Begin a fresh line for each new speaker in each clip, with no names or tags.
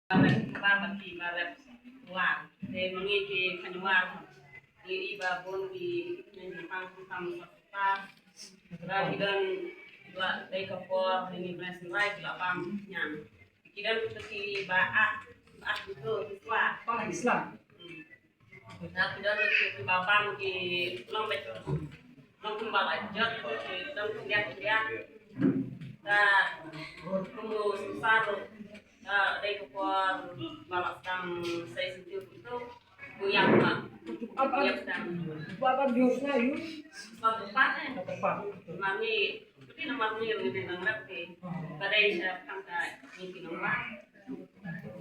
Babati barep wan de mangi ke kanyuar iba bon di pang tam pa ra kidan dua dai kapor ini blessing right la pam nyam kidan ki ba itu iswa
Pak Islam.
na kidan ki babam ki lombet long kumbal ajak ki dam kuliah da kumu saro dai kapor balak tang saya sentuh itu buyang pak
Apa biosnya yuk?
suatu tempat mami tapi nama ni yang ini ngerti kadai saya pangka ini nomor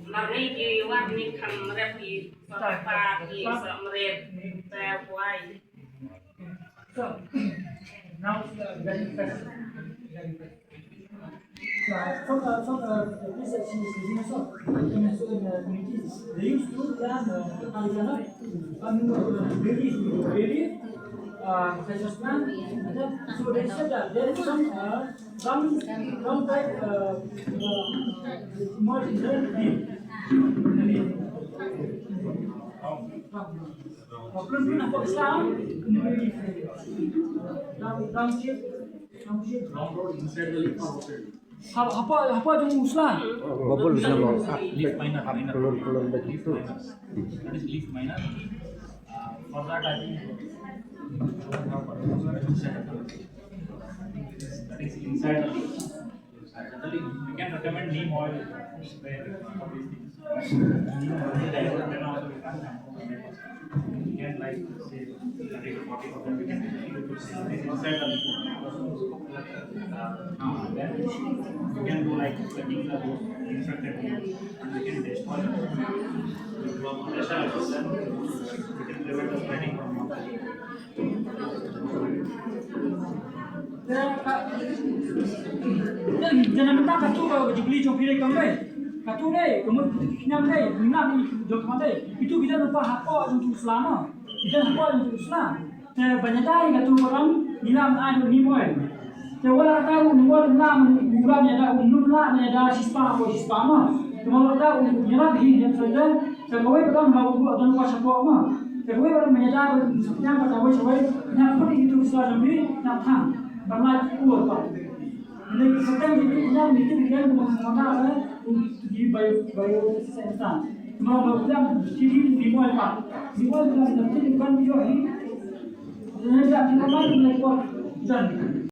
mami di warni kan mereka suatu tempat di mereka saya buai
So now very fast. This is in the communities. They used to plan very such plan. So they said that there is some type more Problem apa Islam? Apa yang Islam?
Bubble Islam
Leaf minor.
color begitu.
That is leaf minor. For that, I think that is inside the leaf. Generally, we can recommend neem oil spray for these things. Neem oil, then also we can like say 30 to 40%. We can use this inside the leaf. Then we can do like cutting the infected leaves and we can destroy them. Pressure, then we can prevent the spreading from water.
Jangan minta katu beli jom pilih kamu katu deh, kemudian nyam deh, minat ni jom kamu itu kita lupa apa untuk Islam, kita apa untuk Islam. Banyak kali katu orang hilang ada ni boy. Jawab tahu nubuat nam nubuat ada nubuat ada sispa apa sispa mah. Cuma tahu nubuat ini yang saja. Sebagai orang bawa buat dan kuasa buat mah. Sebagai orang menyadar yang bertahu sebagai yang penting itu Islam ini nak thang. Karena kuat pak. Ini sekarang itu yang kita mengenal di bayu sensan. Cuma bilang sini di mual pak. Di mual bilang nanti bukan biar ini. Jadi kita malah kuat dan